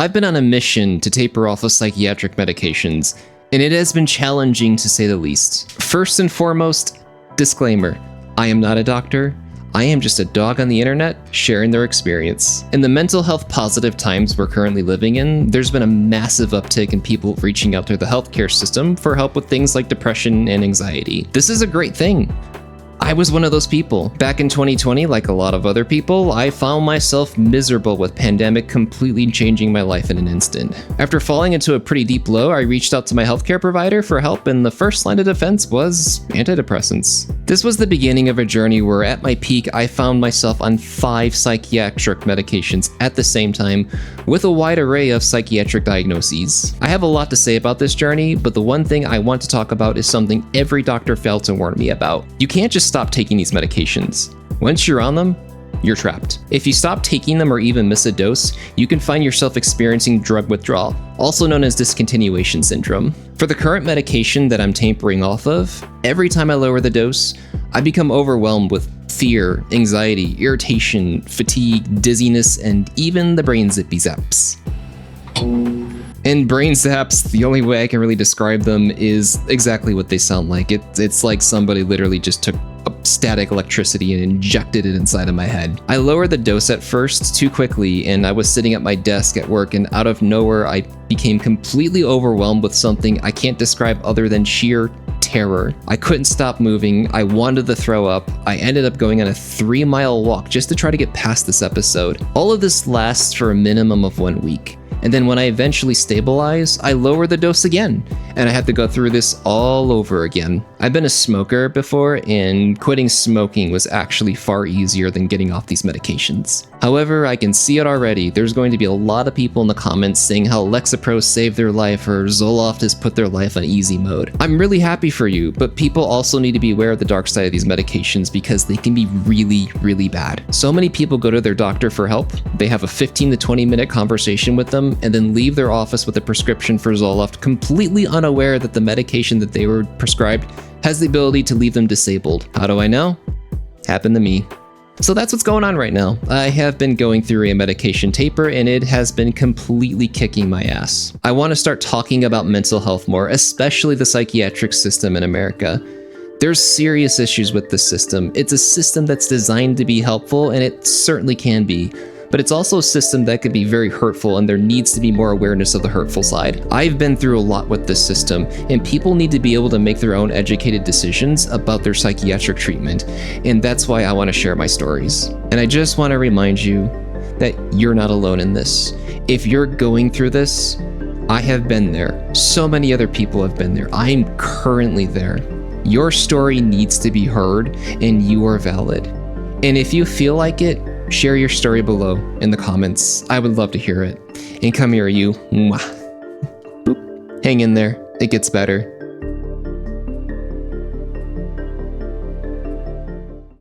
I've been on a mission to taper off of psychiatric medications, and it has been challenging to say the least. First and foremost, disclaimer, I am not a doctor. I am just a dog on the internet sharing their experience. In the mental health positive times we're currently living in, there's been a massive uptick in people reaching out to the healthcare system for help with things like depression and anxiety. This is a great thing. I was one of those people. Back in 2020, like a lot of other people, I found myself miserable with pandemic completely changing my life in an instant. After falling into a pretty deep low, I reached out to my healthcare provider for help, and the first line of defense was antidepressants. This was the beginning of a journey where at my peak, I found myself on 5 psychiatric medications at the same time, with a wide array of psychiatric diagnoses. I have a lot to say about this journey, but the one thing I want to talk about is something every doctor failed to warn me about. You can't just stop taking these medications. Once you're on them, you're trapped. If you stop taking them or even miss a dose, you can find yourself experiencing drug withdrawal, also known as discontinuation syndrome. For the current medication that I'm tapering off of, every time I lower the dose, I become overwhelmed with fear, anxiety, irritation, fatigue, dizziness, and even the brain zippy zaps. And brain zaps, the only way I can really describe them is exactly what they sound like. It's like somebody literally just took static electricity and injected it inside of my head. I lowered the dose at first too quickly, and I was sitting at my desk at work, and out of nowhere I became completely overwhelmed with something I can't describe other than sheer terror. I couldn't stop moving. I wanted to throw up. I ended up going on a 3-mile walk just to try to get past this episode. All of this lasts for a minimum of 1 week. And then when I eventually stabilize, I lower the dose again, and I have to go through this all over again. I've been a smoker before, and quitting smoking was actually far easier than getting off these medications. However, I can see it already. There's going to be a lot of people in the comments saying how Lexapro saved their life or Zoloft has put their life on easy mode. I'm really happy for you, but people also need to be aware of the dark side of these medications because they can be really, really bad. So many people go to their doctor for help. They have a 15 to 20 minute conversation with them and then leave their office with a prescription for Zoloft, completely unaware that the medication that they were prescribed has the ability to leave them disabled. How do I know? Happened to me. So that's what's going on right now. I have been going through a medication taper, and it has been completely kicking my ass. I want to start talking about mental health more, especially the psychiatric system in America. There's serious issues with this system. It's a system that's designed to be helpful, and it certainly can be. But it's also a system that could be very hurtful, and there needs to be more awareness of the hurtful side. I've been through a lot with this system, and people need to be able to make their own educated decisions about their psychiatric treatment, and that's why I want to share my stories. And I just want to remind you that you're not alone in this. If you're going through this, I have been there. So many other people have been there. I'm currently there. Your story needs to be heard, and you are valid. And if you feel like it, share your story below in the comments. I would love to hear it. And come here, you. Mwah. Boop. Hang in there. It gets better.